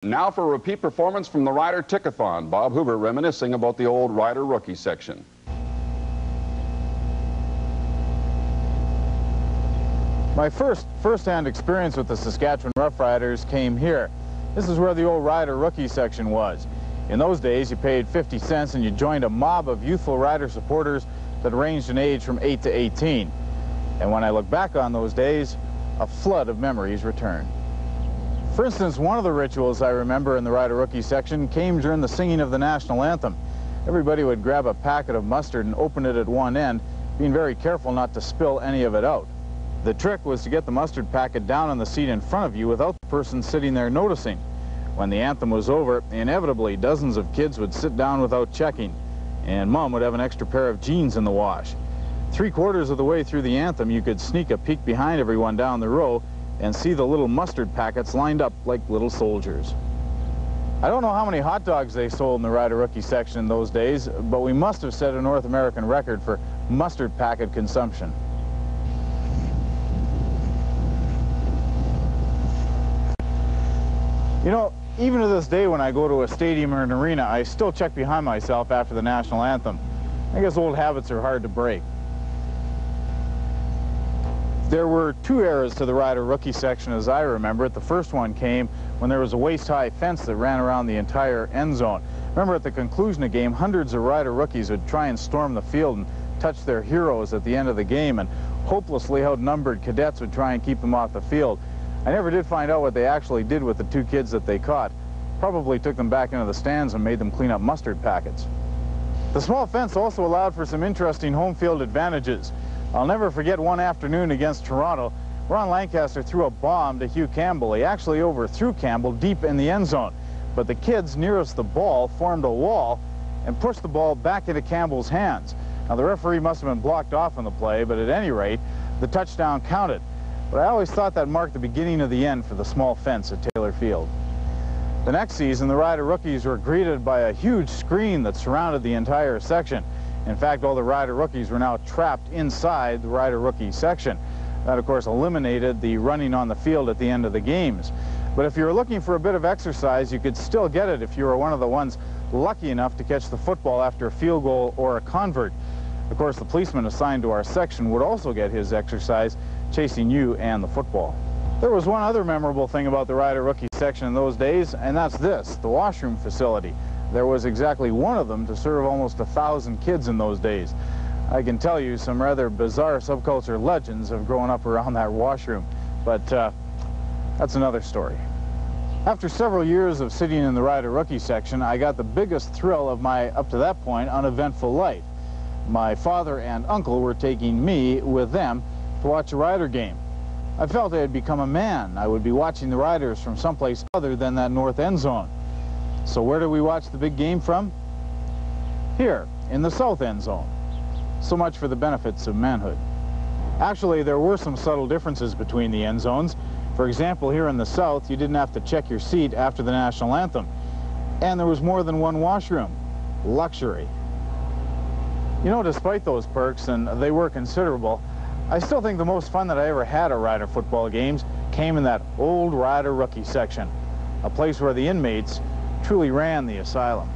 Now for a repeat performance from the Rider Tickathon. Bob Hoover reminiscing about the old Rider rookie section. My first-hand experience with the Saskatchewan Roughriders came here. This is where the old Rider rookie section was. In those days, you paid 50 cents and you joined a mob of youthful Rider supporters that ranged in age from 8 to 18. And when I look back on those days, a flood of memories return. For instance, one of the rituals I remember in the Rider rookie section came during the singing of the national anthem. Everybody would grab a packet of mustard and open it at one end, being very careful not to spill any of it out. The trick was to get the mustard packet down on the seat in front of you without the person sitting there noticing. When the anthem was over, inevitably dozens of kids would sit down without checking, and Mom would have an extra pair of jeans in the wash. 3/4 of the way through the anthem, you could sneak a peek behind everyone down the row and see the little mustard packets lined up like little soldiers. I don't know how many hot dogs they sold in the Rider rookie section in those days, but we must have set a North American record for mustard packet consumption. You know, even to this day when I go to a stadium or an arena, I still check behind myself after the national anthem. I guess old habits are hard to break. There were two eras to the Rider rookie section as I remember it. The first one came when there was a waist-high fence that ran around the entire end zone. Remember, at the conclusion of the game, hundreds of Rider rookies would try and storm the field and touch their heroes at the end of the game, and hopelessly outnumbered cadets would try and keep them off the field. I never did find out what they actually did with the two kids that they caught. Probably took them back into the stands and made them clean up mustard packets. The small fence also allowed for some interesting home field advantages. I'll never forget one afternoon against Toronto. Ron Lancaster threw a bomb to Hugh Campbell. He actually overthrew Campbell deep in the end zone. But the kids nearest the ball formed a wall and pushed the ball back into Campbell's hands. Now, the referee must have been blocked off on the play, but at any rate, the touchdown counted. But I always thought that marked the beginning of the end for the small fence at Taylor Field. The next season, the Rider rookies were greeted by a huge screen that surrounded the entire section. In fact, all the Rider rookies were now trapped inside the Rider rookie section. That, of course, eliminated the running on the field at the end of the games. But if you were looking for a bit of exercise, you could still get it if you were one of the ones lucky enough to catch the football after a field goal or a convert. Of course, the policeman assigned to our section would also get his exercise chasing you and the football. There was one other memorable thing about the Rider rookie section in those days, and that's this, the washroom facility. There was exactly one of them to serve almost 1,000 kids in those days. I can tell you some rather bizarre subculture legends have grown up around that washroom, but that's another story. After several years of sitting in the Rider rookie section, I got the biggest thrill of my, up to that point, uneventful life. My father and uncle were taking me with them to watch a Rider game. I felt I had become a man. I would be watching the Riders from someplace other than that north end zone. So where do we watch the big game from? Here, in the south end zone. So much for the benefits of manhood. Actually, there were some subtle differences between the end zones. For example, here in the south, you didn't have to check your seat after the national anthem. And there was more than one washroom. Luxury. You know, despite those perks, and they were considerable, I still think the most fun that I ever had at Rider football games came in that old Rider rookie section, a place where the inmates truly ran the asylum.